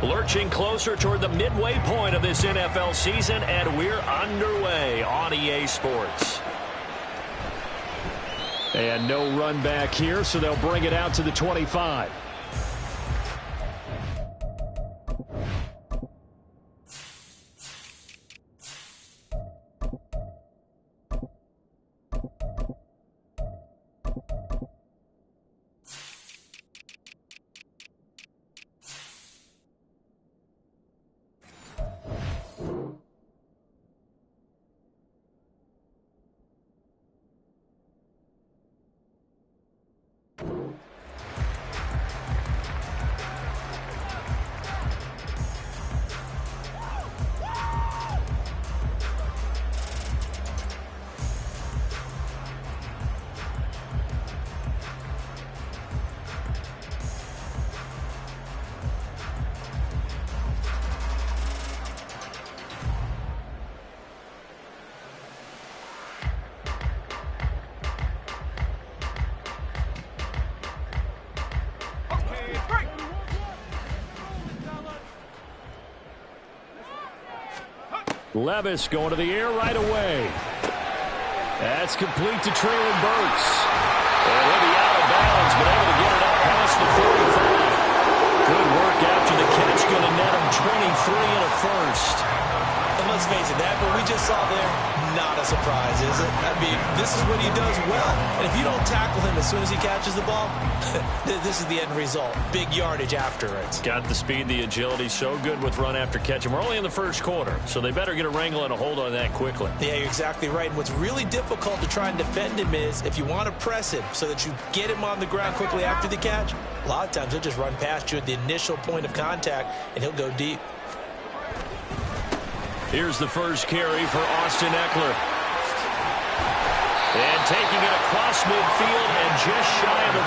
Lurching closer toward the midway point of this NFL season, and we're underway on EA Sports. And no run back here, so they'll bring it out to the 25. Levis going to the air right away. That's complete to Traylon Burks. And he'll be out of bounds, but able to get it up past the 45. Good work after the catch. Going to net him 23 and a first. And let's face it, that what we just saw there, not a surprise, is it? I mean, this is what he does well. And if you don't tackle him as soon as he catches the ball, this is the end result. Big yardage after it. Got the speed, the agility, so good with run after catch. And we're only in the first quarter, so they better get a wrangle and a hold on that quickly. Yeah, you're exactly right. And what's really difficult to try and defend him is if you want to press him so that you get him on the ground quickly after the catch, a lot of times he'll just run past you at the initial point of contact, and he'll go deep. Here's the first carry for Austin Eckler. And taking it across midfield and just shy of the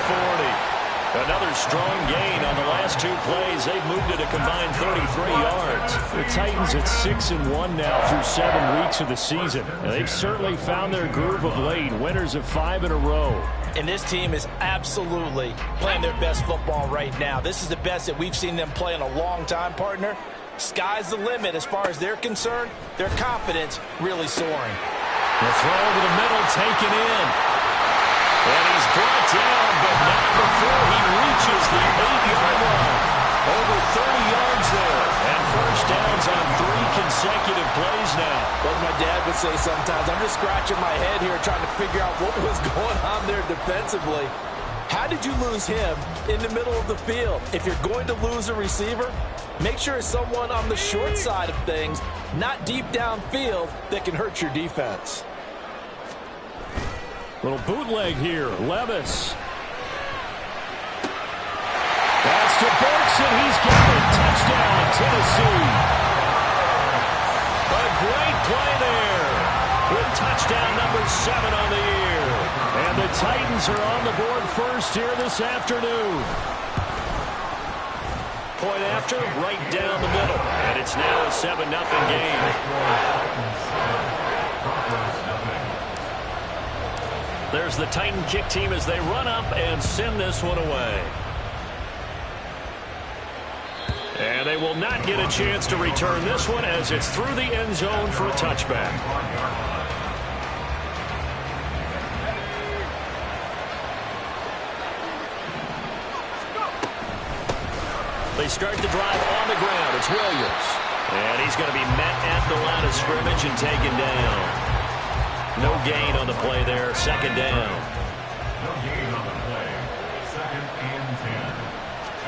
40. Another strong gain on the last two plays. They've moved it a combined 33 yards. The Titans at 6-1 now through 7 weeks of the season. And they've certainly found their groove of late. Winners of 5 in a row. And this team is absolutely playing their best football right now. This is the best that we've seen them play in a long time, partner. Sky's the limit as far as they're concerned. Their confidence really soaring. The throw over the middle taken in. And he's brought down, but not before he reaches the 8-yard line. Over 30 yards there. And first downs on 3 consecutive plays now. Like my dad would say sometimes, I'm just scratching my head here trying to figure out what was going on there defensively. How did you lose him in the middle of the field? If you're going to lose a receiver, make sure it's someone on the short side of things, not deep downfield, that can hurt your defense. Little bootleg here. Levis. Pass to Burks, and he's got it. Touchdown, Tennessee. A great play there. With touchdown number 7 on the year. And the Titans are on the board first here this afternoon. Point after, right down the middle. And it's now a 7-0 game. There's the Titan kick team as they run up and send this one away. And they will not get a chance to return this one as it's through the end zone for a touchback. They start the drive on the ground. It's Williams. And he's going to be met at the line of scrimmage and taken down. No gain on the play there. Second down. No gain on the play. 2nd and 10.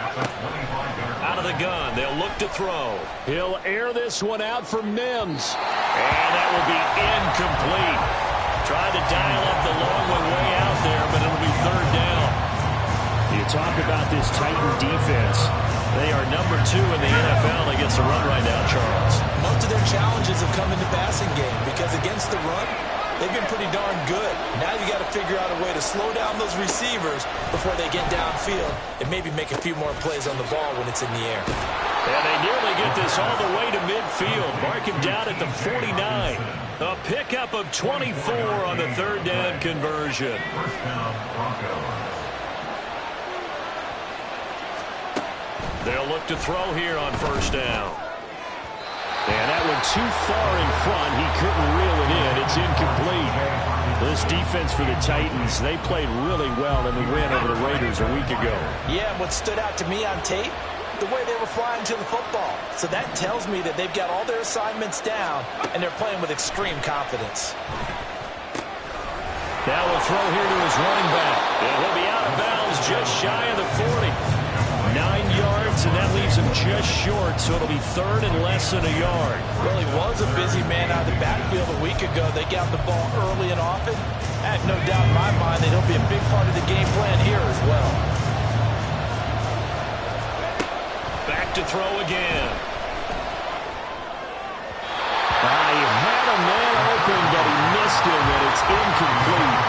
At the 25-yard line. Out of the gun. They'll look to throw. He'll air this one out for Mims. And that will be incomplete. Tried to dial up the long one way out there, but it'll be 3rd down. You talk about this Titan defense. They are number 2 in the NFL against the run right now, Charles. Most of their challenges have come in the passing game because against the run, they've been pretty darn good. Now you got to figure out a way to slow down those receivers before they get downfield and maybe make a few more plays on the ball when it's in the air. And they nearly get this all the way to midfield. Mark him down at the 49. A pickup of 24 on the 3rd down conversion. First down, Broncos. They'll look to throw here on first down. And that one too far in front. He couldn't reel it in. It's incomplete. This defense for the Titans, they played really well in the win over the Raiders a week ago. Yeah, what stood out to me on tape, the way they were flying to the football. So that tells me that they've got all their assignments down, and they're playing with extreme confidence. Now we'll throw here to his running back. And he'll be out of bounds just shy of the 40. 9 yards, and that leaves him just short, so it'll be third and less than a yard. Well, he was a busy man out of the backfield a week ago. They got the ball early and often. I have no doubt in my mind that he'll be a big part of the game plan here as well. Back to throw again. He had a man open, but he missed him, and it's incomplete.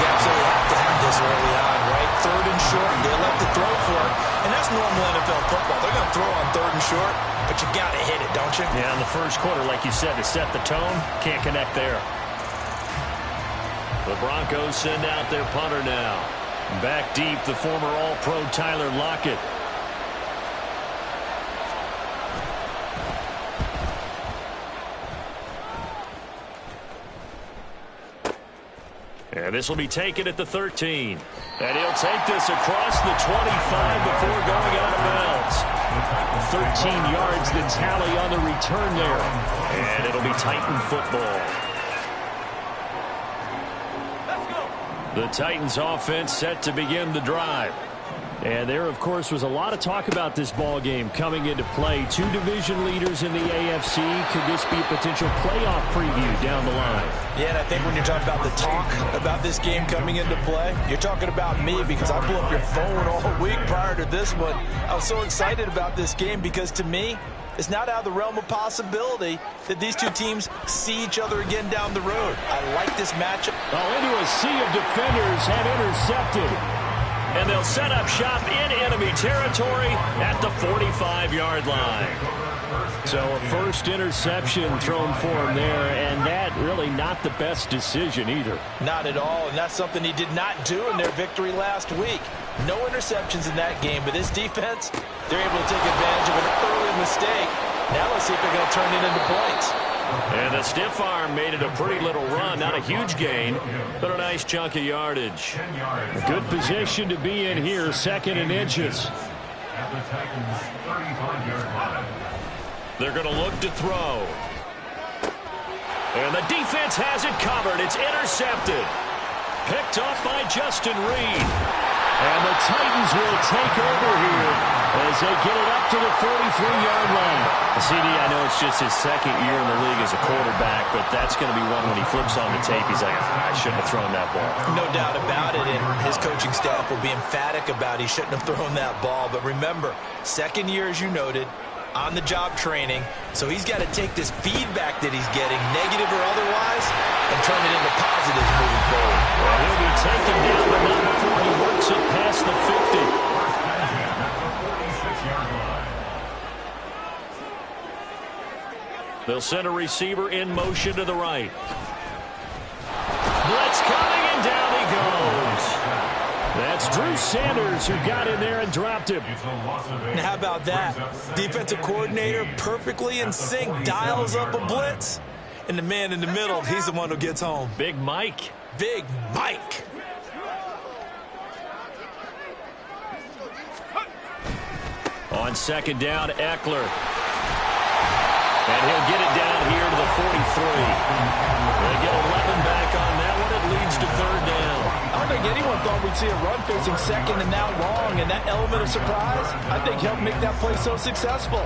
You absolutely have to have this early on, right? Third and short, they elect to throw for it. And that's normal NFL football. They're going to throw on third and short, but you've got to hit it, don't you? Yeah, in the first quarter, like you said, to set the tone, can't connect there. The Broncos send out their punter now. Back deep, the former All-Pro Tyler Lockett. And this will be taken at the 13. And he'll take this across the 25 before going out of bounds. 13 yards, the tally on the return there. And it'll be Titan football. The Titans offense set to begin the drive. And there, of course, was a lot of talk about this ball game coming into play. Two division leaders in the AFC. Could this be a potential playoff preview down the line? Yeah, and I think when you're talking about the talk about this game coming into play, you're talking about me because I blew up your phone all week prior to this one. I was so excited about this game because, to me, it's not out of the realm of possibility that these two teams see each other again down the road. I like this matchup. Into a sea of defenders and intercepted. And they'll set up shop in enemy territory at the 45-yard line. So a first interception thrown for him there, and that really not the best decision either. Not at all, and that's something he did not do in their victory last week. No interceptions in that game, but this defense, they're able to take advantage of an early mistake. Now let's see if they're going to turn it into points. And the stiff arm made it a pretty little run. Not a huge gain, but a nice chunk of yardage. A good position to be in here, second and inches. At the Titans' 35-yard line. They're going to look to throw. And the defense has it covered. It's intercepted. Picked off by Justin Reed. And the Titans will take over here as they get it up to the 43-yard line. CD, I know it's just his second year in the league as a quarterback, but that's going to be one when he flips on the tape. He's like, I shouldn't have thrown that ball. No doubt about it, and his coaching staff will be emphatic about he shouldn't have thrown that ball. But remember, second year, as you noted, on-the-job training, so he's got to take this feedback that he's getting, negative or otherwise, and turn it into positives moving forward. Well, he'll be taken down, but not before he works it past the 50. They'll send a receiver in motion to the right. Blitz coming, and down he goes. That's Drew Sanders who got in there and dropped him. And how about that? Defensive coordinator perfectly in sync, dials up a blitz. And the man in the middle, he's the one who gets home. Big Mike. Big Mike. On second down, Eckler. And he'll get it down here to the 43. They get 11 back on that one. It leads to third down. I don't think anyone thought we'd see a run facing second and now long, and that element of surprise, I think, helped make that play so successful.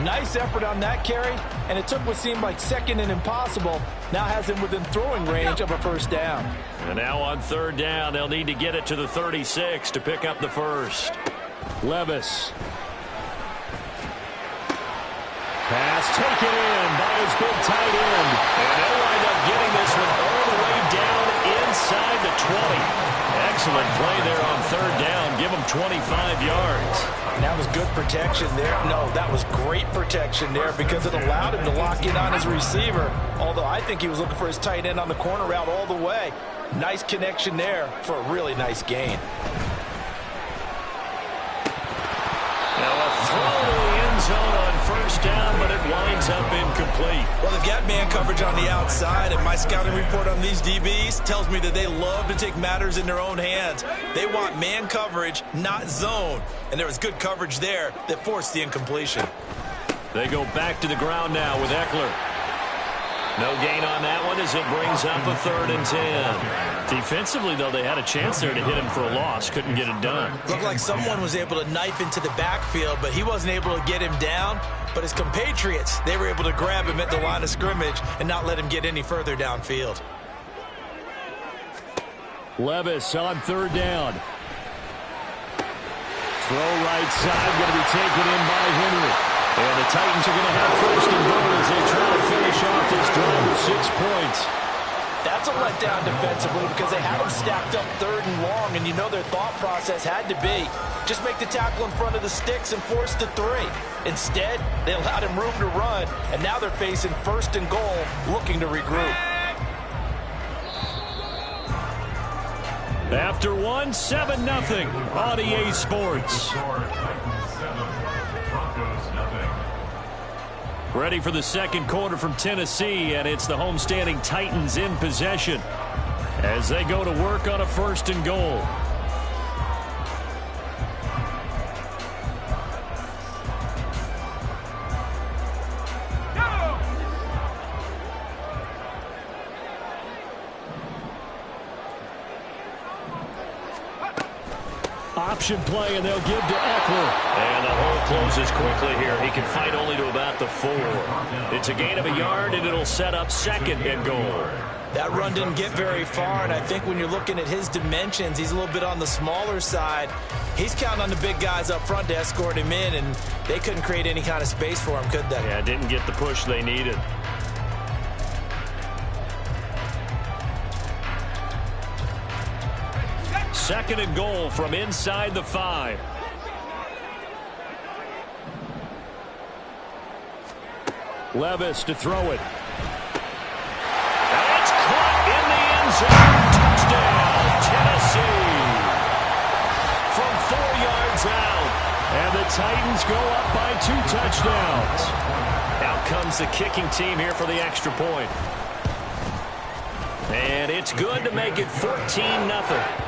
Nice effort on that carry, and it took what seemed like second and impossible. Now has him within throwing range of a first down. And now on third down, they'll need to get it to the 36 to pick up the first. Levis. Pass taken in by his big tight end. And they'll wind up getting this one all the way down inside the 20. Excellent play there on third down. Give him 25 yards. And that was good protection there. No, that was great protection there because it allowed him to lock in on his receiver. Although I think he was looking for his tight end on the corner route all the way. Nice connection there for a really nice gain. Now a throw zone on first down, but it winds up incomplete. Well, they've got man coverage on the outside, and my scouting report on these DBs tells me that they love to take matters in their own hands. They want man coverage, not zone. And there was good coverage there that forced the incompletion. They go back to the ground now with Eckler. No gain on that one as it brings up a 3rd and 10. Defensively, though, they had a chance there to hit him for a loss. Couldn't get it done. Looked like someone was able to knife into the backfield, but he wasn't able to get him down. But his compatriots, they were able to grab him at the line of scrimmage and not let him get any further downfield. Levis on 3rd down. Throw right side, going to be taken in by Henry. And the Titans are going to have 1st and goal as they try to finish off this drive with 6 points. That's a letdown defensively because they had them stacked up 3rd and long, and you know their thought process had to be just make the tackle in front of the sticks and force the 3. Instead, they allowed him room to run, and now they're facing 1st and goal, looking to regroup. After 1, 7-0 on EA Sports. Ready for the second quarter from Tennessee, and it's the homestanding Titans in possession as they go to work on a 1st and goal. Option play, and they'll give to Eckler. And the hole closes quickly here. He can fight only to about the 4. It's a gain of a yard, and it'll set up 2nd and goal. That run didn't get very far, and I think when you're looking at his dimensions, he's a little bit on the smaller side. He's counting on the big guys up front to escort him in, and they couldn't create any kind of space for him, could they? Yeah, didn't get the push they needed. Second and goal from inside the 5. Levis to throw it. And it's caught in the end zone. Touchdown, Tennessee. From 4 yards out. And the Titans go up by 2 touchdowns. Out comes the kicking team here for the extra point. And it's good to make it 14-0.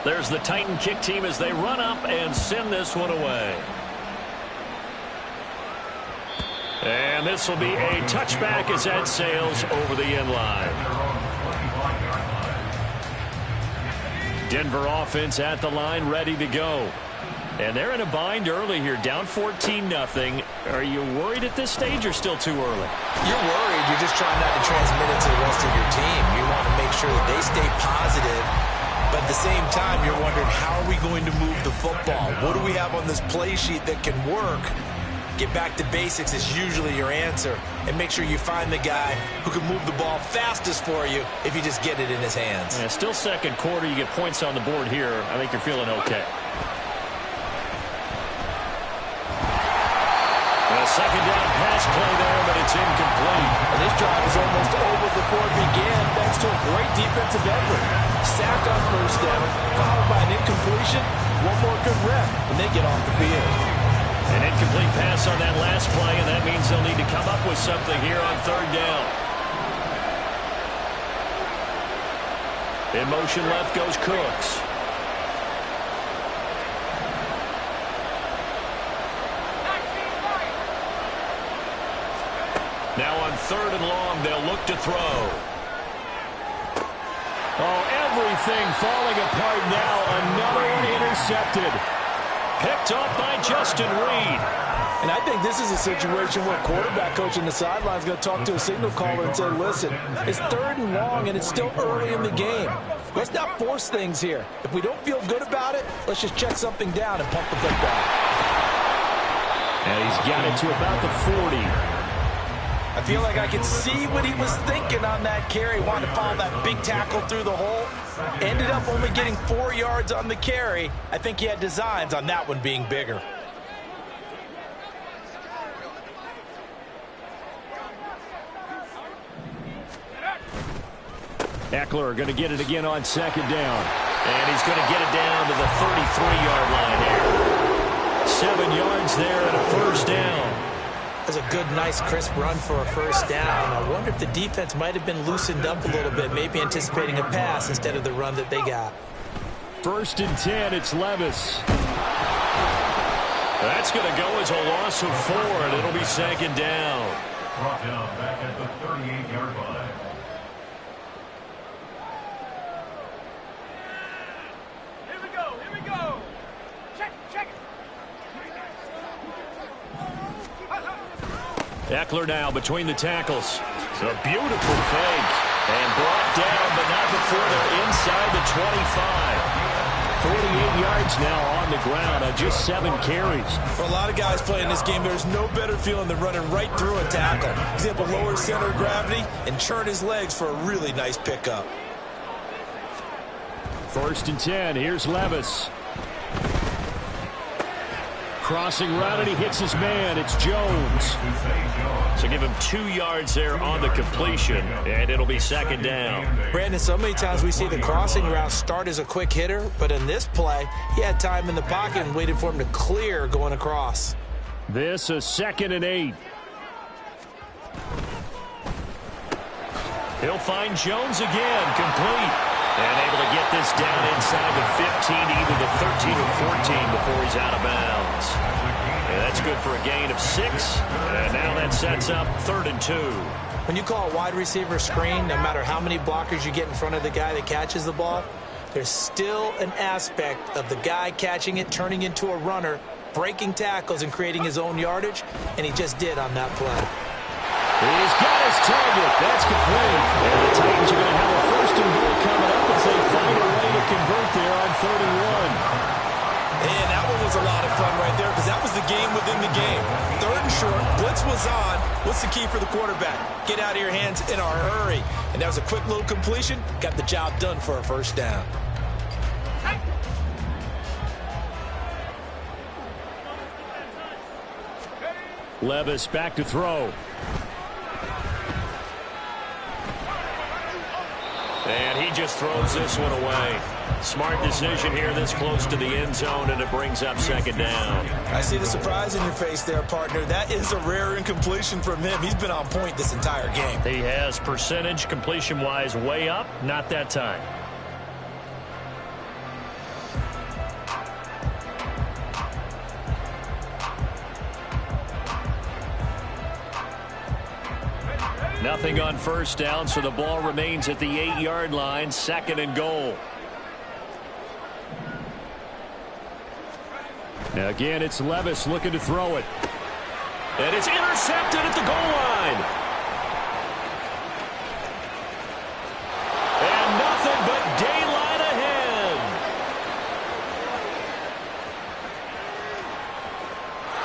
There's the Titan kick team as they run up and send this one away. And this will be a touchback as that sails over the end line. Denver offense at the line, ready to go. And they're in a bind early here, down 14-0. Are you worried at this stage or still too early? You're worried. You're just trying not to transmit it to the rest of your team. You want to make sure that they stay positive. But at the same time, you're wondering, how are we going to move the football? What do we have on this play sheet that can work? Get back to basics is usually your answer. And make sure you find the guy who can move the ball fastest for you if you just get it in his hands. Yeah, still second quarter. You get points on the board here. I think you're feeling okay. A second down pass play there, but it's incomplete. And this drive is almost over before it began, thanks to a great defensive effort. Sack on first down, followed by an incompletion. One more good rep, and they get off the field. An incomplete pass on that last play, and that means they'll need to come up with something here on 3rd down. In motion left goes Cooks. Now on 3rd and long, they'll look to throw. Oh, everything falling apart now. Another one intercepted. Picked up by Justin Reed. And I think this is a situation where quarterback coach in the sideline is going to talk to a signal caller and say, listen, it's 3rd and long and it's still early in the game. Let's not force things here. If we don't feel good about it, let's just check something down and pump the football. And he's got it to about the 40. I feel like I can see what he was thinking on that carry. Wanted to follow that big tackle through the hole. Ended up only getting 4 yards on the carry. I think he had designs on that one being bigger. Eckler going to get it again on second down. And he's going to get it down to the 33-yard line here. 7 yards there and a first down. That's a good, nice, crisp run for a first down. I wonder if the defense might have been loosened up a little bit, maybe anticipating a pass instead of the run that they got. 1st and 10, it's Levis. That's going to go as a loss of 4, and it'll be second down. Brought down back at the 38-yard line. Eckler now between the tackles. A beautiful fake. And brought down, but not before they're inside the 25. 48 yards now on the ground on just 7 carries. For a lot of guys playing this game, there's no better feeling than running right through a tackle. He's able to lower his center of gravity and churn his legs for a really nice pickup. 1st and 10, here's Levis. Crossing route, and he hits his man. It's Jones. So give him 2 yards there on the completion, and it'll be second down. Brandon, so many times we see the crossing route start as a quick hitter, but in this play, he had time in the pocket and waited for him to clear going across. This is 2nd and 8. He'll find Jones again, complete. And able to get this down inside the 15, either the 13 or 14 before he's out of bounds. And that's good for a gain of 6. And now that sets up 3rd and 2. When you call a wide receiver screen, no matter how many blockers you get in front of the guy that catches the ball, there's still an aspect of the guy catching it, turning into a runner, breaking tackles and creating his own yardage, and he just did on that play. He's got his target. That's complete. And the Titans are going to have a 1st and goal coming up as they find a way to convert there on 3rd and 1. And that one was a lot of fun right there because that was the game within the game. 3rd and short, blitz was on. What's the key for the quarterback? Get out of your hands in a hurry. And that was a quick little completion. Got the job done for a first down. Levis back to throw. And he just throws this one away. Smart decision here this close to the end zone, and it brings up second down. I see the surprise in your face there, partner. That is a rare incompletion from him. He's been on point this entire game. He has percentage completion-wise way up, not that time. Nothing on first down, so the ball remains at the 8-yard line, 2nd and goal. Now again, it's Levis looking to throw it. And it's intercepted at the goal line. And nothing but daylight ahead.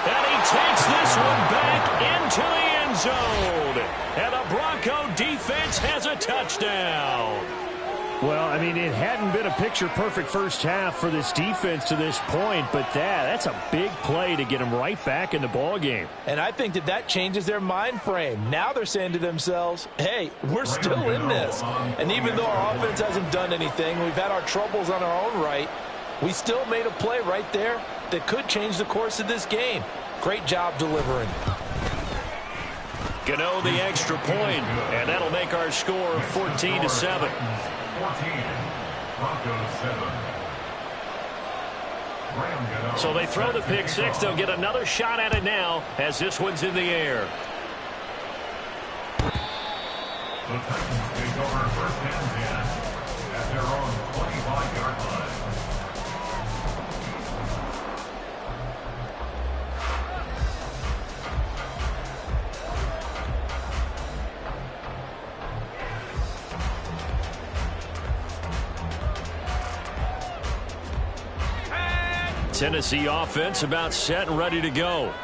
And he takes this one back into the end zone. And the Bronco defense has a touchdown. Well, I mean, it hadn't been a picture-perfect first half for this defense to this point, but that's a big play to get them right back in the ballgame. And I think that changes their mind frame. Now they're saying to themselves, hey, we're still in this. And even though our offense hasn't done anything, we've had our troubles on our own right, we still made a play right there that could change the course of this game. Great job delivering. Gano the extra point, and that'll make our score 14-7. 14, Broncos 7. So they throw the pick six. They'll get another shot at it now as this one's in the air. The Titans take over 1st and 10 at their own 25-yard line. Tennessee offense about set and ready to go.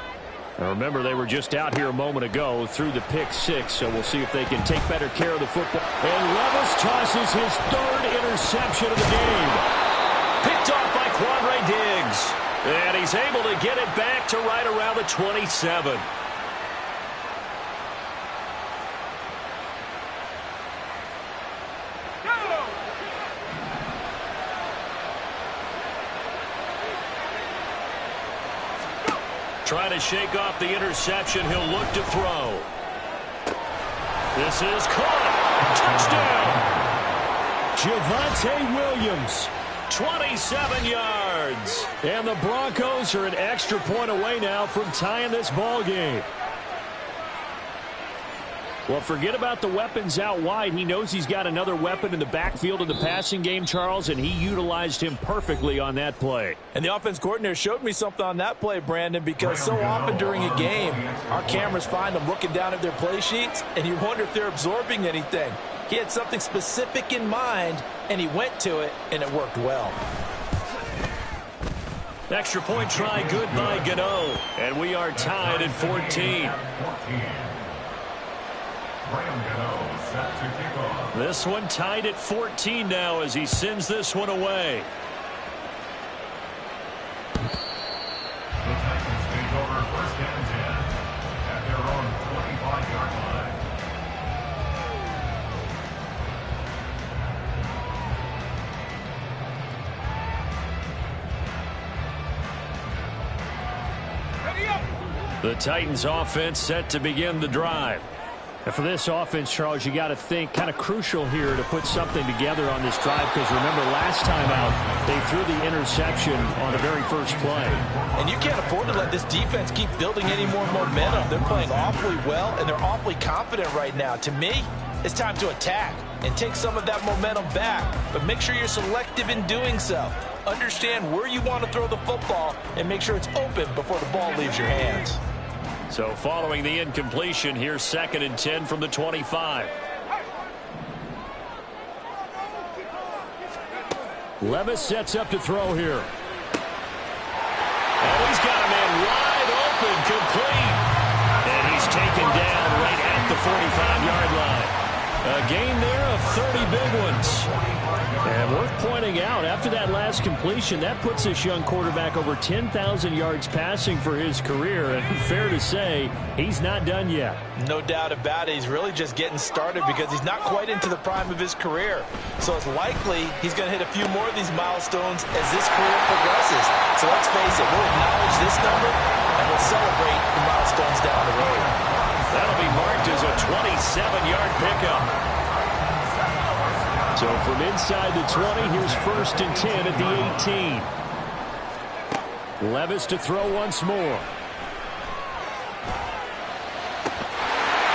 Now remember, they were just out here a moment ago through the pick six, so we'll see if they can take better care of the football. And Levis tosses his third interception of the game. Picked off by Quandre Diggs. And he's able to get it back to right around the 27. Trying to shake off the interception. He'll look to throw. This is caught. Touchdown. Javonte Williams. 27 yards. And the Broncos are an extra point away now from tying this ball game. Well, forget about the weapons out wide. He knows he's got another weapon in the backfield in the passing game, Charles, and he utilized him perfectly on that play. And the offense coordinator showed me something on that play, Brandon, because so often during a game, our cameras find them looking down at their play sheets, and you wonder if they're absorbing anything. He had something specific in mind, and he went to it, and it worked well. Extra point try good by Gano. And we are tied at 14. This one tied at 14 now as he sends this one away. The Titans take over first and 10 at their own 25-yard line. The Titans offense set to begin the drive. And for this offense, Charles, you got to think kind of crucial here to put something together on this drive, because remember last time out they threw the interception on the very first play. And you can't afford to let this defense keep building any more momentum. They're playing awfully well, and they're awfully confident right now. To me, it's time to attack and take some of that momentum back, but make sure you're selective in doing so. Understand where you want to throw the football and make sure it's open before the ball leaves your hands. So following the incompletion, here's 2nd and 10 from the 25. Levis sets up to throw here. Oh, he's got a man wide open, complete. And he's taken down right at the 45-yard line. A gain there of 30 big ones. And worth pointing out, after that last completion, that puts this young quarterback over 10,000 yards passing for his career. And fair to say, he's not done yet. No doubt about it. He's really just getting started because he's not quite into the prime of his career. So it's likely he's going to hit a few more of these milestones as this career progresses. So let's face it, we'll acknowledge this number and we'll celebrate the milestones down the road. That'll be marked as a 27-yard pickup. So from inside the 20, here's 1st and 10 at the 18. Levis to throw once more.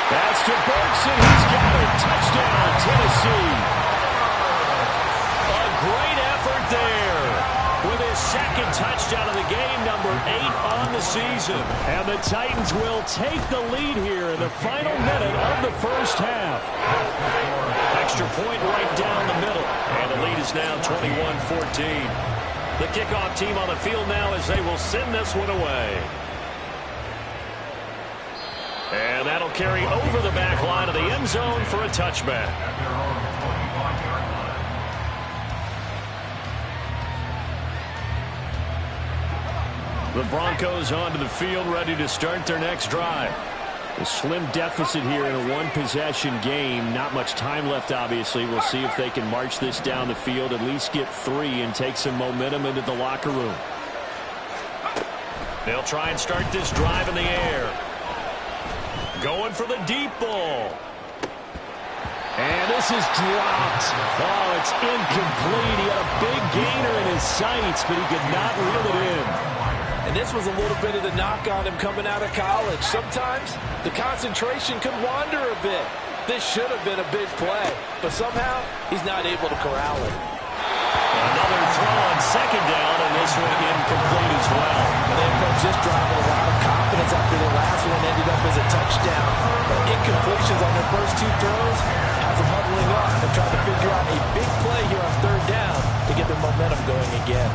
That's to Burks, and he's got it. Touchdown, Tennessee. A great effort there with his 2nd touchdown of the game, number 8 on the season. And the Titans will take the lead here in the final minute of the first half. Extra point right down the middle. And the lead is now 21-14. The kickoff team on the field now as they will send this one away. And that'll carry over the back line of the end zone for a touchback. At their own 25-yard line. The Broncos onto the field, ready to start their next drive. A slim deficit here in a one-possession game. Not much time left, obviously. We'll see if they can march this down the field, at least get 3, and take some momentum into the locker room. They'll try and start this drive in the air. Going for the deep ball. And this is dropped. Oh, it's incomplete. He had a big gainer in his sights, but he could not reel it in. And this was a little bit of the knock on him coming out of college. Sometimes the concentration could wander a bit. This should have been a big play, but somehow he's not able to corral it. Another throw on 2nd down, and this one incomplete as well. And they approached this drive with a lot of confidence after the last one ended up as a touchdown. But incompletions on their first 2 throws has them huddling up and trying to figure out a big play here on 3rd down to get their momentum going again.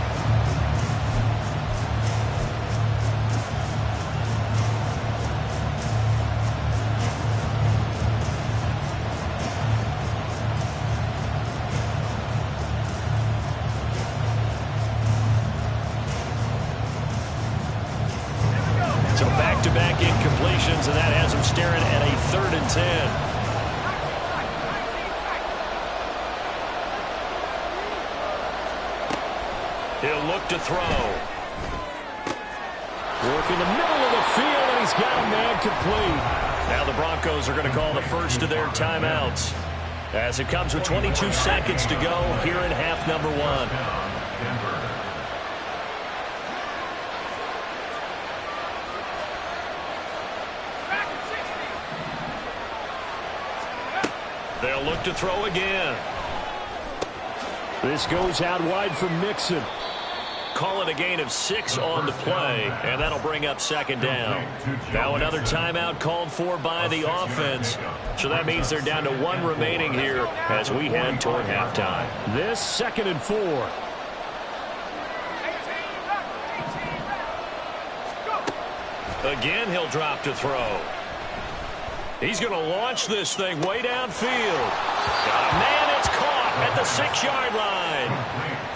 So back-to-back incompletions, and that has him staring at a 3rd and 10. He'll look to throw. Working the middle of the field, and he's got a man complete. Now the Broncos are going to call the first of their timeouts, as it comes with 22 seconds to go here in half number 1. They'll look to throw again. This goes out wide for Mixon. Call it a gain of 6 on the play, and that'll bring up 2nd down. Now another timeout called for by the offense. So that means they're down to 1 remaining here as we head toward halftime. This 2nd and 4. Again, he'll drop to throw. He's going to launch this thing way downfield. Man, it's caught at the 6-yard line.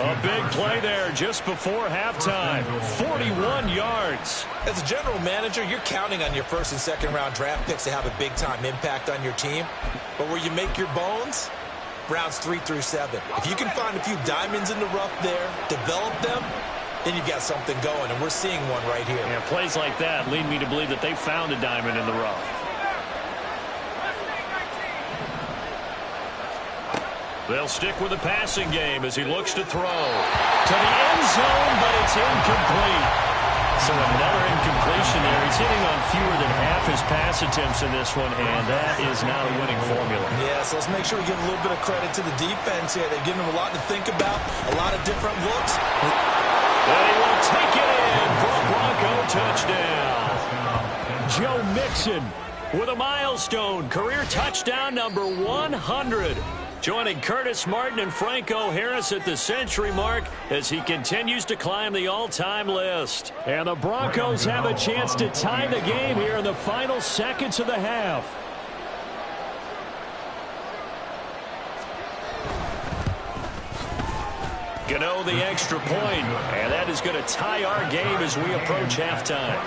A big play there just before halftime. 41 yards. As a general manager, you're counting on your 1st and 2nd round draft picks to have a big-time impact on your team. But where you make your bones, rounds 3 through 7. If you can find a few diamonds in the rough there, develop them, then you've got something going, and we're seeing one right here. Yeah, plays like that lead me to believe that they found a diamond in the rough. They'll stick with the passing game as he looks to throw. To the end zone, but it's incomplete. So another incompletion there. He's hitting on fewer than half his pass attempts in this one, and that is not a winning formula. Yeah, so let's make sure we give a little bit of credit to the defense here. They're giving them a lot to think about, a lot of different looks. And he will take it in for a Bronco touchdown. Joe Mixon with a milestone, career touchdown number 100. Joining Curtis Martin and Franco Harris at the century mark as he continues to climb the all-time list. And the Broncos have a chance to tie the game here in the final seconds of the half. Gano the extra point, and that is going to tie our game as we approach halftime.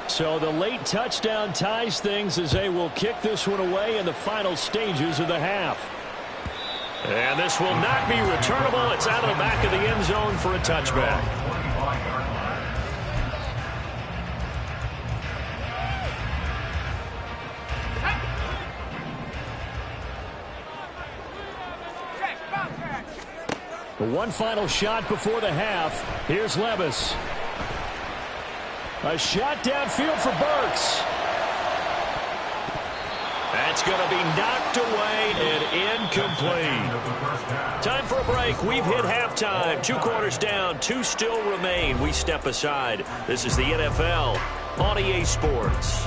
So the late touchdown ties things as they will kick this one away in the final stages of the half. And this will not be returnable. It's out of the back of the end zone for a touchback. One final shot before the half. Here's Levis. A shot downfield for Burks. That's going to be knocked away and incomplete. Time for a break. We've hit halftime. 2 quarters down, 2 still remain. We step aside. This is the NFL on EA Sports.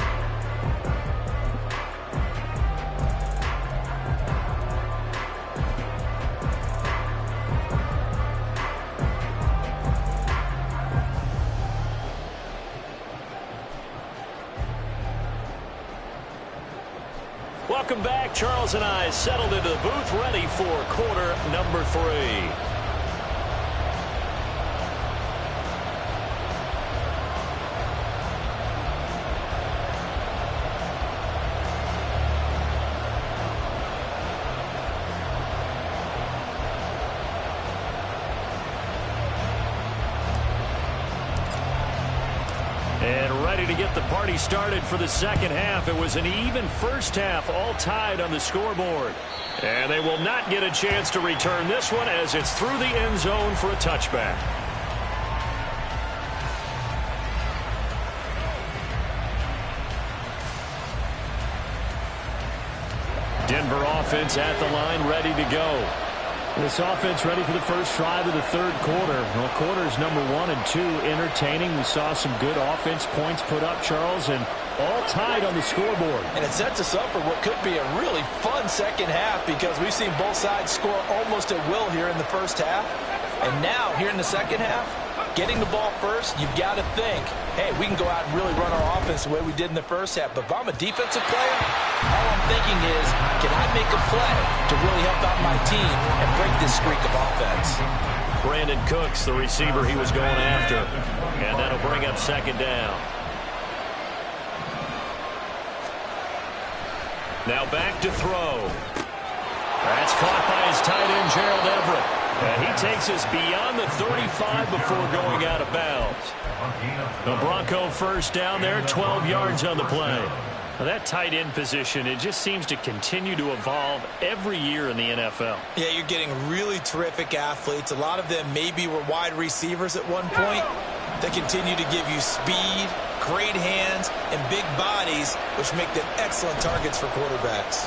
Welcome back. Charles and I settled into the booth, ready for quarter number 3. To get the party started for the second half. It was an even first half, all tied on the scoreboard. And they will not get a chance to return this one as it's through the end zone for a touchback. Denver offense at the line, ready to go. This offense ready for the first drive of the 3rd quarter. Well, quarters number 1 and 2 entertaining. We saw some good offense points put up, Charles, and all tied on the scoreboard. And it sets us up for what could be a really fun second half because we've seen both sides score almost at will here in the first half. And now, here in the second half, getting the ball first, you've got to think, hey, we can go out and really run our offense the way we did in the first half. But if I'm a defensive player, all I'm thinking is, can I make a play to really help out my team and break this streak of offense? Brandon Cooks, the receiver he was going after. And that'll bring up second down. Now back to throw. That's caught by his tight end, Gerald Everett. And he takes us beyond the 35 before going out of bounds. The Bronco first down there, 12 yards on the play. Now that tight end position, it just seems to continue to evolve every year in the NFL. Yeah, you're getting really terrific athletes. A lot of them maybe were wide receivers at one point. They continue to give you speed, great hands, and big bodies, which make them excellent targets for quarterbacks.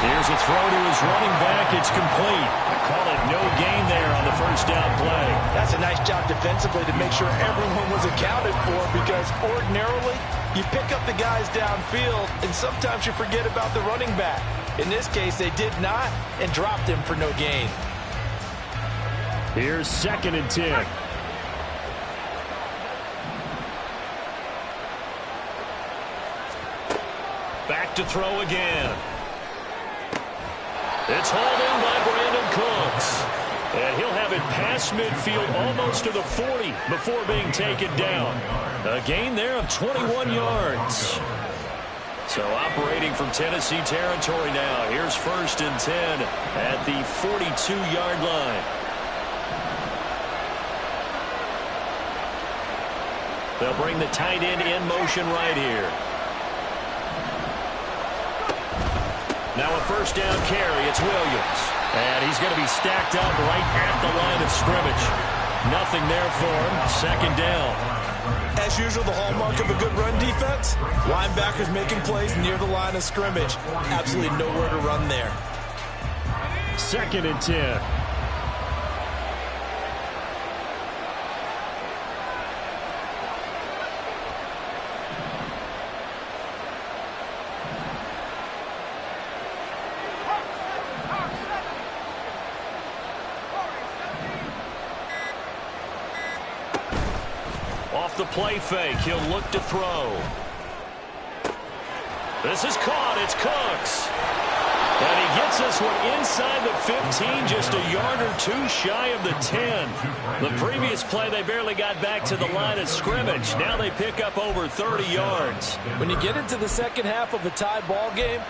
Here's a throw to his running back. It's complete. I call it no gain there on the first down play. That's a nice job defensively to make sure everyone was accounted for, because ordinarily you pick up the guys downfield and sometimes you forget about the running back. In this case, they did not and dropped him for no gain. Here's 2nd and 10. Back to throw again. It's hauled in by Brandon Cooks. And he'll have it past midfield almost to the 40 before being taken down. A gain there of 21 yards. So operating from Tennessee territory now. Here's 1st and 10 at the 42-yard line. They'll bring the tight end in motion right here. Now a first down carry. It's Williams. And he's going to be stacked up right at the line of scrimmage. Nothing there for him. 2nd down. As usual, the hallmark of a good run defense, linebackers making plays near the line of scrimmage. Absolutely nowhere to run there. 2nd and 10. Off the play fake, he'll look to throw. This is caught. It's Cooks. And he gets this one inside the 15, just a yard or two shy of the 10. The previous play, they barely got back to the line of scrimmage. Now they pick up over 30 yards. When you get into the second half of a tie ball game,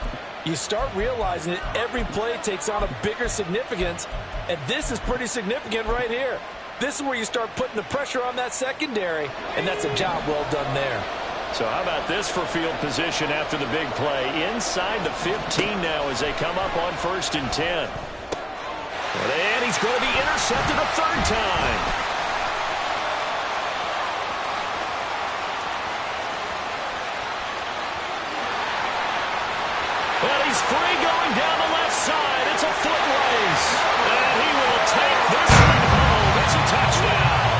you start realizing that every play takes on a bigger significance, and this is pretty significant right here. This is where you start putting the pressure on that secondary, and that's a job well done there. So how about this for field position after the big play? Inside the 15 now as they come up on 1st and 10. And he's going to be intercepted a 3rd time. And he's free going down the left side. It's a foot race. And he will take this one home. It's a touchdown.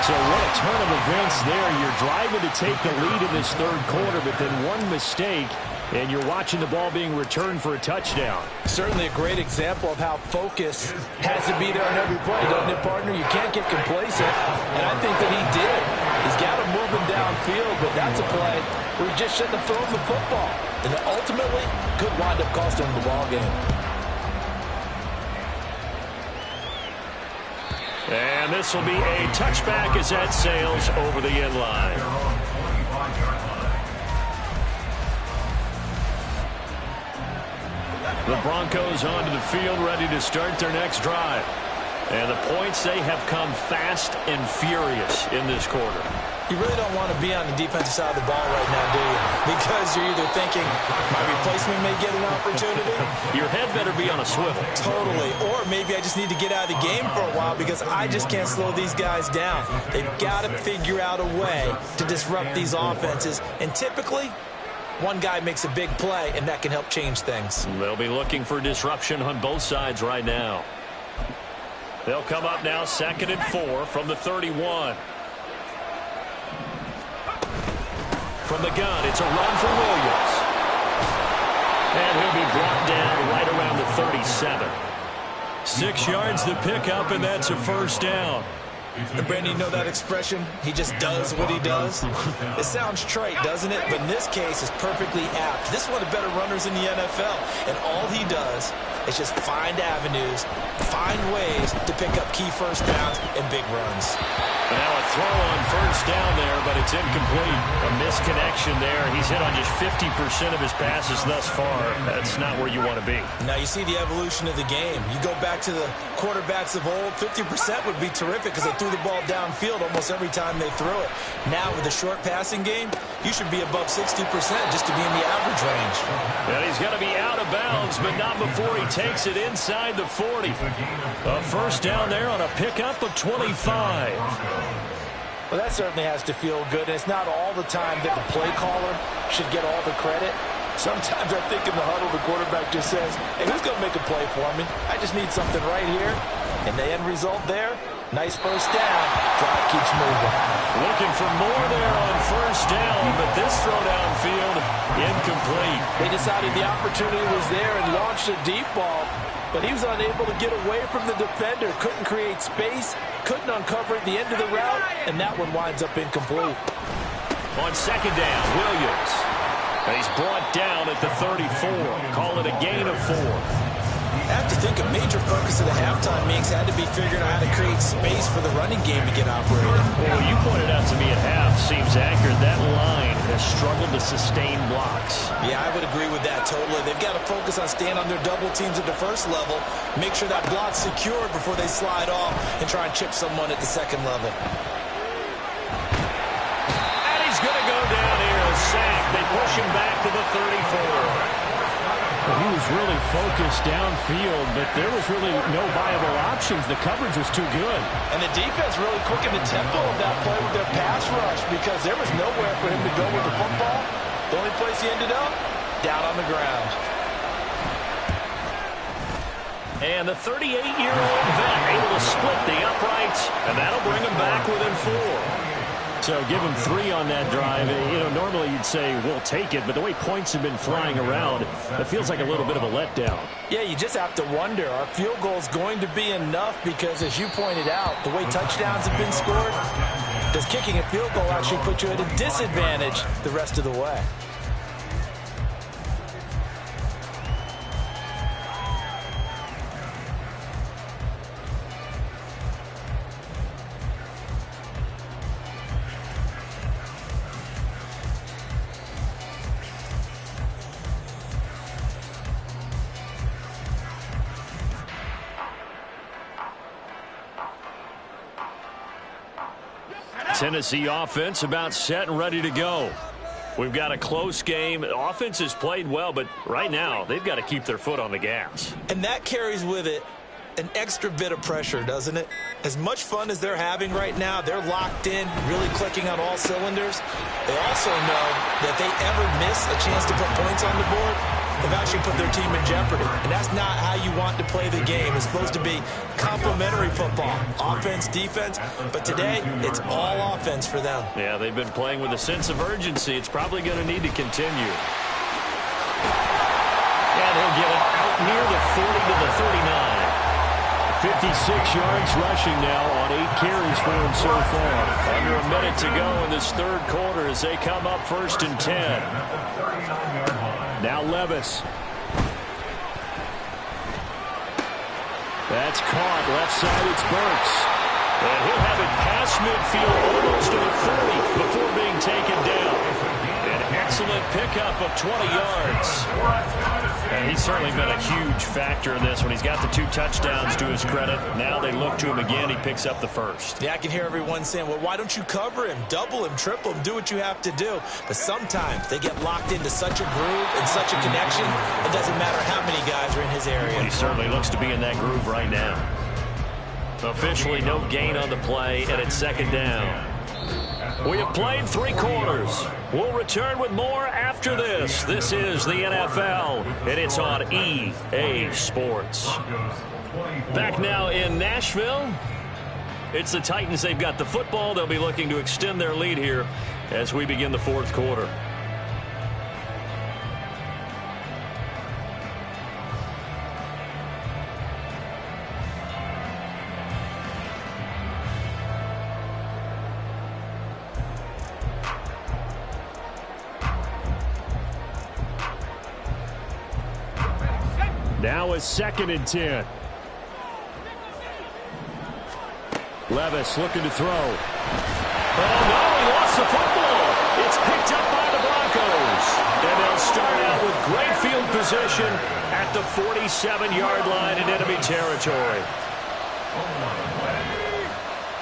So what a turn of events there. You're driving to take the lead in this 3rd quarter, but then one mistake, and you're watching the ball being returned for a touchdown. Certainly a great example of how focus has to be there on every play, doesn't it, partner? You can't get complacent, and I think that he did. He's got to move him downfield, but that's a play where he just shouldn't have thrown the football, and ultimately could wind up costing him the ball game. And this will be a touchback as that sails over the end line. The Broncos onto the field, ready to start their next drive. And the points, they have come fast and furious in this quarter. You really don't want to be on the defensive side of the ball right now, do you? Because you're either thinking, my replacement may get an opportunity. Your head better be on a swivel. Totally. Or maybe I just need to get out of the game for a while because I just can't slow these guys down. They've got to figure out a way to disrupt these offenses. And typically, one guy makes a big play, and that can help change things. They'll be looking for disruption on both sides right now. They'll come up now 2nd and 4 from the 31. From the gun, it's a run for Williams. And he'll be brought down right around the 37. 6 yards to pick up, and that's a 1st down. And Brandon, you know that expression? He just does what he does? It sounds trite, doesn't it? But in this case, it's perfectly apt. This is one of the better runners in the NFL. And all he does is just find avenues, find ways to pick up key first downs and big runs. And now a throw on first down there, but it's incomplete. A misconnection there. He's hit on just 50% of his passes thus far. That's not where you want to be. Now you see the evolution of the game. You go back to the quarterbacks of old, 50% would be terrific because they threw the ball downfield almost every time they threw it. Now with the short passing game, you should be above 60% just to be in the average range. And he's going to be out of bounds, but not before he takes it inside the 40. A first down there on a pickup of 25. Well, that certainly has to feel good, and it's not all the time that the play caller should get all the credit. Sometimes I think in the huddle, the quarterback just says, hey, who's going to make a play for me? I just need something right here. And the end result there, nice first down. Drive keeps moving. Looking for more there on first down, but this throw downfield, incomplete. They decided the opportunity was there and launched a deep ball, but he was unable to get away from the defender. Couldn't create space, couldn't uncover at the end of the route, and that one winds up incomplete. On second down, Williams. And he's brought down at the 34. Call it a gain of 4. I have to think a major focus of the halftime meetings had to be figuring out how to create space for the running game to get operated. Well, you pointed out to me at half, seems accurate. That line has struggled to sustain blocks. Yeah, I would agree with that totally. They've got to focus on staying on their double teams at the first level, make sure that block's secured before they slide off and try and chip someone at the second level. And he's going to go down here, a sack. They push him back to the 34. Well, he was really focused downfield, but there was really no viable options. The coverage was too good. And the defense really quickened the tempo of that play with their pass rush because there was nowhere for him to go with the football. The only place he ended up, down on the ground. And the 38-year-old vet able to split the uprights, and that'll bring him back within 4. So give him 3 on that drive. You know, normally you'd say, we'll take it, but the way points have been flying around, it feels like a little bit of a letdown. Yeah, you just have to wonder, are field goals going to be enough? Because as you pointed out, the way touchdowns have been scored, does kicking a field goal actually put you at a disadvantage the rest of the way? Tennessee offense about set and ready to go. We've got a close game. Offense has played well, but right now they've got to keep their foot on the gas. And that carries with it an extra bit of pressure, doesn't it? As much fun as they're having right now, they're locked in, really clicking on all cylinders. They also know that they ever miss a chance to put points on the board, they've actually put their team in jeopardy. And that's not how you want to play the game. It's supposed to be complementary football, offense, defense. But today, it's all offense for them. Yeah, they've been playing with a sense of urgency. It's probably going to need to continue. And he'll get it out near the 40 to the 39. 56 yards rushing now on 8 carries for him so far. Under a minute to go in this third quarter as they come up 1st and 10. Now Levis. That's caught. Left side, it's Burks. And he'll have it past midfield almost to the 40 before being taken down. An excellent pickup of 20 yards. And he's certainly been a huge factor in this when he's got the 2 touchdowns to his credit. Now they look to him again. He picks up the first. Yeah, I can hear everyone saying, well, why don't you cover him? Double him, triple him, do what you have to do. But sometimes they get locked into such a groove and such a connection, it doesn't matter how many guys are in his area. He certainly looks to be in that groove right now. Officially no gain on the play, and it's 2nd down. We have played 3 quarters. We'll return with more after this. This is the NFL, and it's on EA Sports. Back now in Nashville. It's the Titans. They've got the football. They'll be looking to extend their lead here as we begin the 4th quarter. now a 2nd and 10. Levis looking to throw. Oh, no, he lost the football. It's picked up by the Broncos. And they'll start out with great field position at the 47-yard line in enemy territory.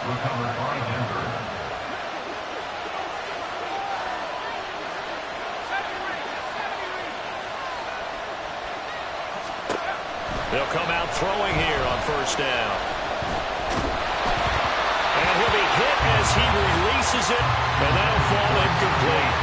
Recovered by Denver. They'll come out throwing here on 1st down. And he'll be hit as he releases it, and that'll fall incomplete.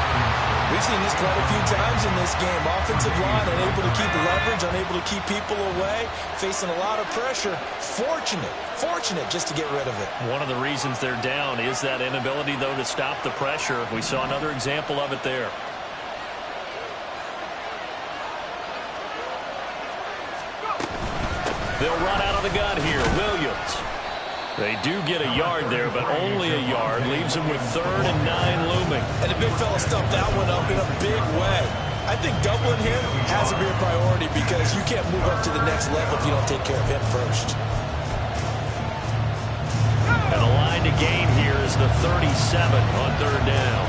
We've seen this quite a few times in this game. Offensive line unable to keep leverage, unable to keep people away, facing a lot of pressure. Fortunate just to get rid of it. One of the reasons they're down is that inability, though, to stop the pressure. We saw another example of it there. They'll run out of the gun here. Williams. They do get a yard there, but only a yard. Leaves them with 3rd and 9 looming. And the big fella stuffed that one up in a big way. I think doubling him has to be a priority because you can't move up to the next level if you don't take care of him first. And the line to gain here is the 37 on 3rd down.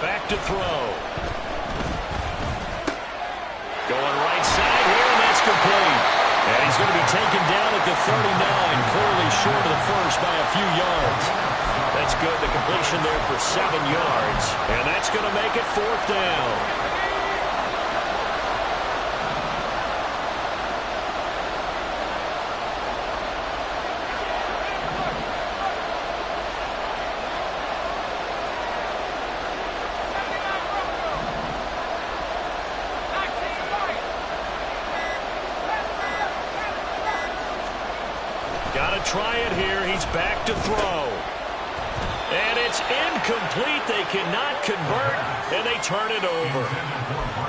Back to throw. Going right side here, and that's complete. And he's going to be taken down at the 39, clearly short of the first by a few yards. That's good. The completion there for 7 yards. And that's going to make it 4th down. Got to try it here. He's back to throw. And it's incomplete. They cannot convert, and they turn it over.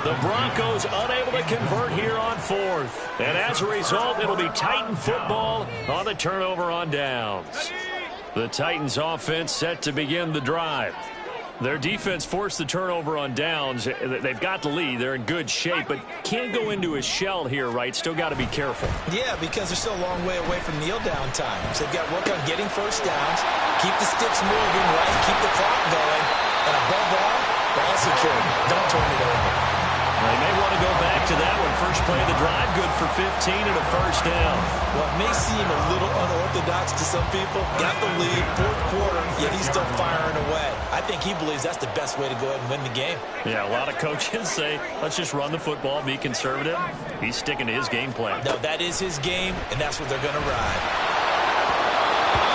The Broncos unable to convert here on 4th. And as a result, it'll be Titan football on the turnover on downs. The Titans offense set to begin the drive. Their defense forced the turnover on downs. They've got the lead. They're in good shape, but can't go into a shell here, right? Still got to be careful. Yeah, because they're still a long way away from kneel down time. So they've got to work on getting 1st downs, keep the sticks moving, right? Keep the clock going. And above all, ball security. Don't turn it over. They may want to go back to that one. First play of the drive, good for 15 and a 1st down. Well, it may seem a little unorthodox to some people. Got the lead, 4th quarter, yet he's still firing away. I think he believes that's the best way to go ahead and win the game. Yeah, a lot of coaches say, let's just run the football, be conservative. He's sticking to his game plan. No, that is his game, and that's what they're going to ride.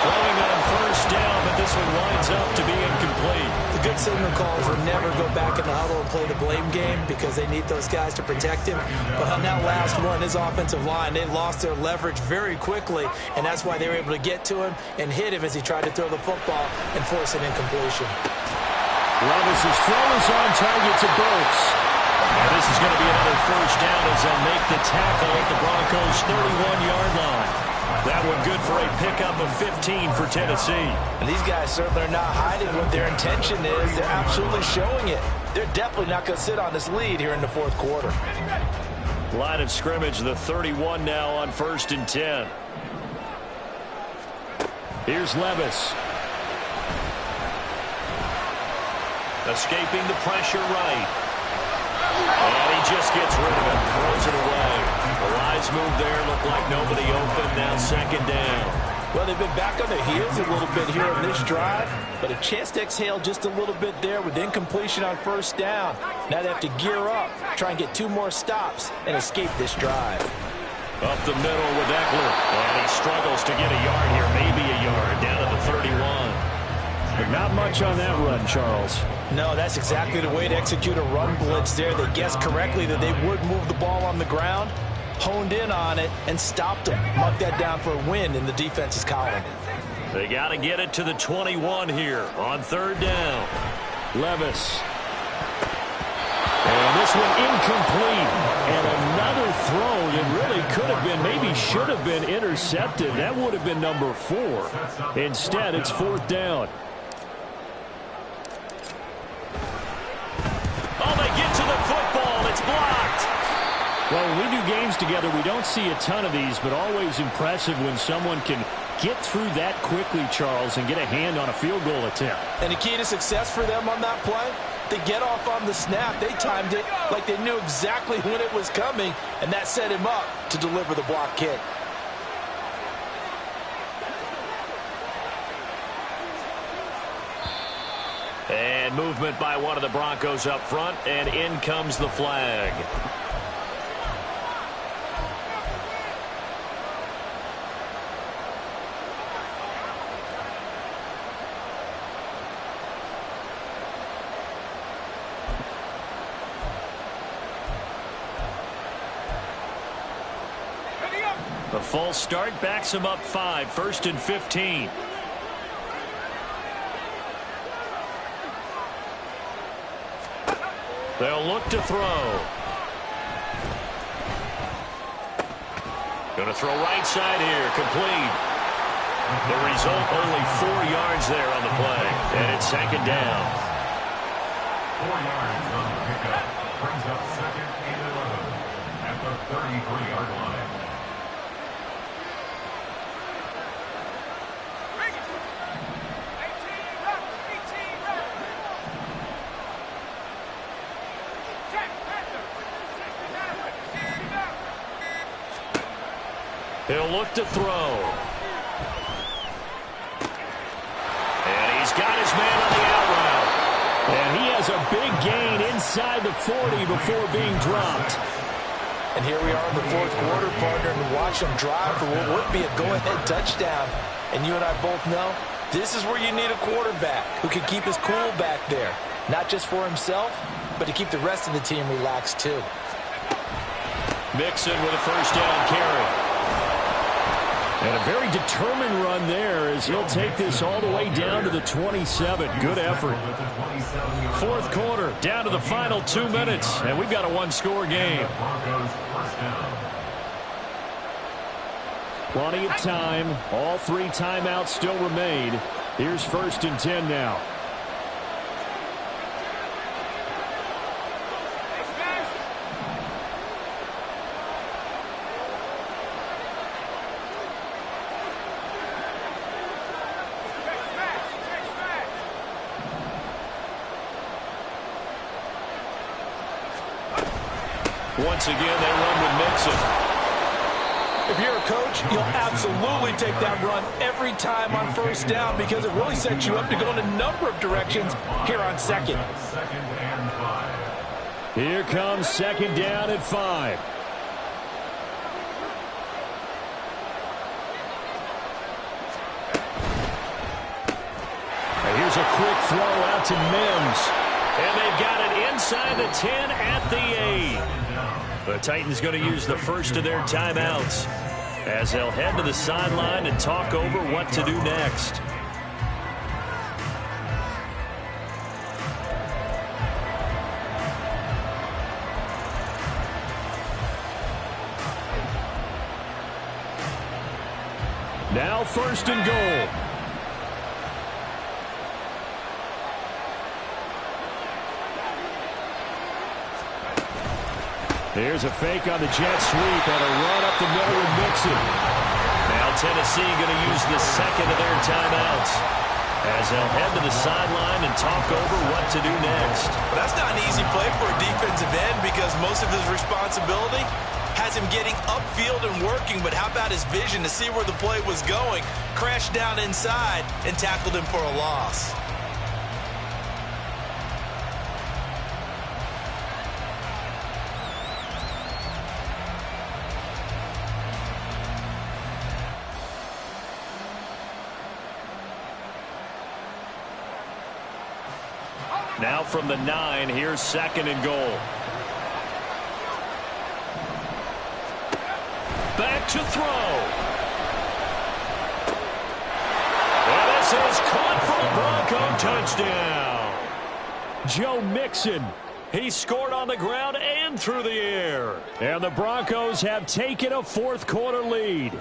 Throwing on 1st down, but this one winds up to be incomplete. The good signal calls will never go back in the huddle and play the blame game because they need those guys to protect him. But on that last one, his offensive line, they lost their leverage very quickly, and that's why they were able to get to him and hit him as he tried to throw the football and force an incompletion. Levis' throw is on target to Burks. And this is going to be another 1st down as they'll make the tackle at the Broncos' 31-yard line. That one good for a pickup of 15 for Tennessee. And these guys certainly are not hiding what their intention is. They're absolutely showing it. They're definitely not going to sit on this lead here in the 4th quarter. Line of scrimmage, the 31 now on 1st and 10. Here's Levis. Escaping the pressure right. And he just gets rid of it, throws it away. The Lions move there, look like nobody open, now 2nd down. Well, they've been back on their heels a little bit here on this drive, but a chance to exhale just a little bit there with incompletion on 1st down. Now they have to gear up, try and get 2 more stops, and escape this drive. Up the middle with Eckler, and he struggles to get a yard here, maybe a yard, down to the 31. But not much on that run, Charles. No, that's exactly the way to execute a run blitz there. They guessed correctly that they would move the ball on the ground, honed in on it, and stopped them. Marked that down for a win in the defense's column. They got to get it to the 21 here on 3rd down. Levis. And this This one incomplete. And another throw that really could have been, maybe should have been intercepted. That would have been number 4. Instead, it's 4th down. Oh, they get to the football. It's blocked. Well, when we do games together, we don't see a ton of these, but always impressive when someone can get through that quickly, Charles, and get a hand on a field goal attempt. And the key to success for them on that play, they get off on the snap. They timed it like they knew exactly when it was coming, and that set him up to deliver the block kick. And movement by one of the Broncos up front, and in comes the flag. The false start backs him up 5, 1st and 15. They'll look to throw. Going to throw right side here, complete. The result, only 4 yards there on the play, and it's 2nd down. 4 yards on the pickup. Brings up 2nd and 11 at the 33-yard line. He'll look to throw. And he's got his man on the out route. And he has a big gain inside the 40 before being dropped. And here we are in the 4th quarter, partner, and watch him drive for what would be a go-ahead touchdown. And you and I both know this is where you need a quarterback who can keep his cool back there. Not just for himself, but to keep the rest of the team relaxed too. Mixon with a 1st down carry. And a very determined run there as he'll take this all the way down to the 27. Good effort. 4th quarter, down to the final 2 minutes, and we've got a 1-score game. Plenty of time. All 3 timeouts still remain. Here's 1st and 10 now. Once again, they run with Mixon. If you're a coach, you'll absolutely take that run every time on 1st down because it really sets you up to go in a number of directions here on 2nd. Here comes 2nd down at 5. And here's a quick throw out to Mims. And they've got it inside the 10 at the 8. The Titans going to use the first of their timeouts as they'll head to the sideline and talk over what to do next. Now 1st and goal. There's a fake on the jet sweep and a run up the middle with Mixon. Now Tennessee going to use the 2nd of their timeouts as they'll head to the sideline and talk over what to do next. Well, that's not an easy play for a defensive end because most of his responsibility has him getting upfield and working, but how about his vision to see where the play was going, crashed down inside, and tackled him for a loss. Now from the 9, here's 2nd and goal. Back to throw. And this is caught for a Bronco touchdown. Joe Mixon He scored on the ground and through the air. And the Broncos have taken a fourth-quarter lead.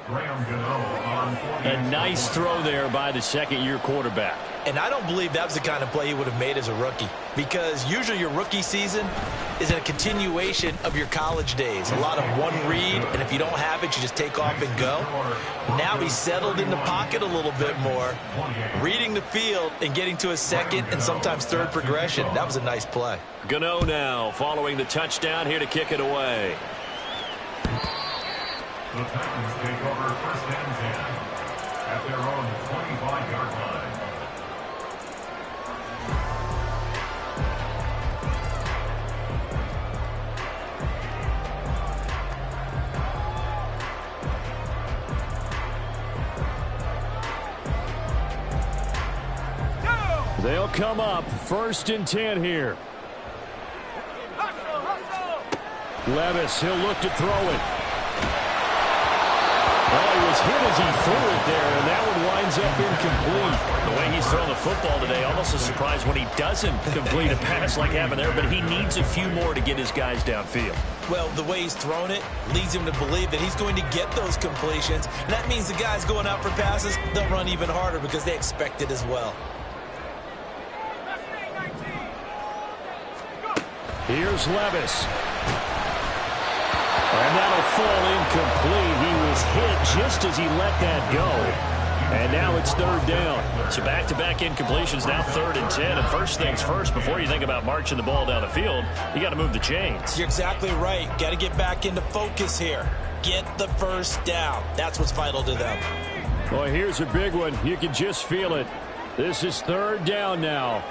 A nice throw there by the second-year quarterback. And I don't believe that was the kind of play he would have made as a rookie, because usually your rookie season is a continuation of your college days. A lot of one read, and if you don't have it, you just take off and go. Now he's settled in the pocket a little bit more, reading the field and getting to a second and sometimes third progression. That was a nice play. Gano now following the touchdown here to kick it away. The Titans take over first and 10 at their own 25-yard line. They'll come up first and 10 here. Levis, he'll look to throw it. Oh, he was hit as he threw it there, and that one winds up incomplete. The way he's throwing the football today, almost a surprise when he doesn't complete a pass like happened there, but he needs a few more to get his guys downfield. Well, the way he's thrown it leads him to believe that he's going to get those completions, and that means the guys going out for passes, they'll run even harder because they expect it as well. Here's Levis. And that'll fall incomplete. He was hit just as he let that go. And now it's third down. So back-to-back incompletions, now 3rd and 10. And first things first, before you think about marching the ball down the field, you got to move the chains. You're exactly right. Got to get back into focus here. Get the first down. That's what's vital to them. Well, here's a big one. You can just feel it. This is 3rd down now.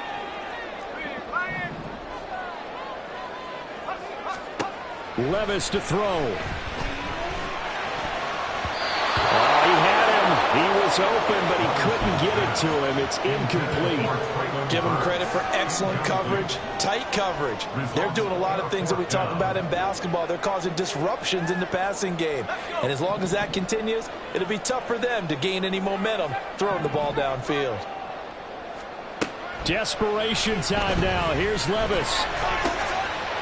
Levis to throw. Oh, he had him. He was open, but he couldn't get it to him. It's incomplete. Give him credit for excellent coverage, tight coverage. They're doing a lot of things that we talk about in basketball. They're causing disruptions in the passing game. And as long as that continues, it'll be tough for them to gain any momentum throwing the ball downfield. Desperation time now. Here's Levis.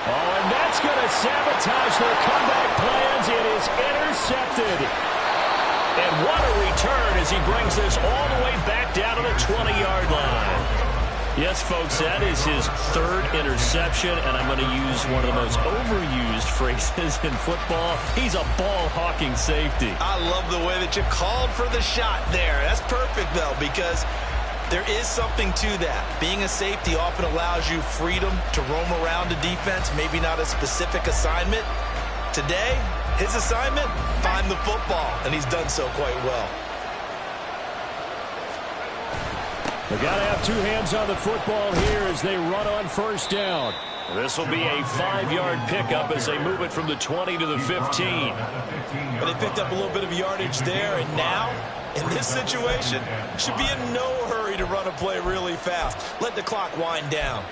Oh, and that's going to sabotage their comeback plans. It is intercepted. And what a return as he brings this all the way back down to the 20-yard line. Yes, folks, that is his 3rd interception, and I'm going to use one of the most overused phrases in football. He's a ball-hawking safety. I love the way that you called for the shot there. That's perfect, though, because there is something to that. Being a safety often allows you freedom to roam around the defense, maybe not a specific assignment. Today, his assignment, find the football, and he's done so quite well. They've got to have 2 hands on the football here as they run on first down. This will be a 5-yard pickup as they move it from the 20 to the 15. But they picked up a little bit of yardage there, and now, in this situation, should be in no hurry to run a play really fast. Let the clock wind down.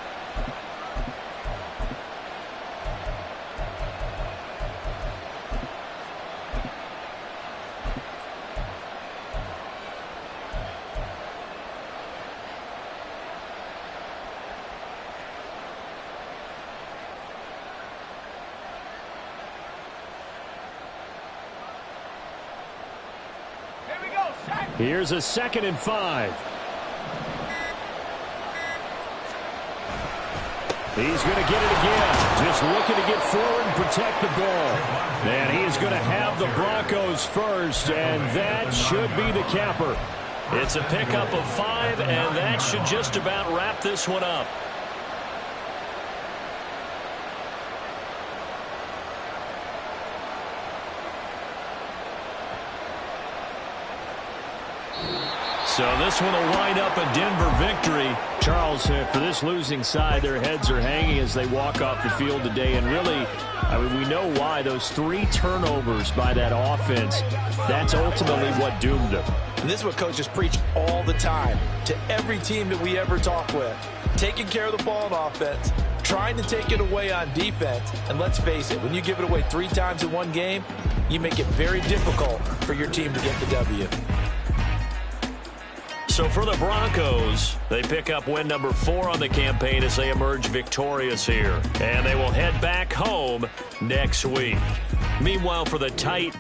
Here's a 2nd and 5. He's going to get it again. Just looking to get forward and protect the ball. And he is going to have the Broncos first, and that should be the capper. It's a pickup of 5, and that should just about wrap this one up. So this one will wind up a Denver victory. Charles, for this losing side, their heads are hanging as they walk off the field today. And really, I mean, we know why. Those 3 turnovers by that offense, that's ultimately what doomed them. And this is what coaches preach all the time to every team that we ever talk with. Taking care of the ball on offense, trying to take it away on defense. And let's face it, when you give it away 3 times in one game, you make it very difficult for your team to get the W. So for the Broncos, they pick up win number 4 on the campaign as they emerge victorious here. And they will head back home next week. Meanwhile, for the Titans,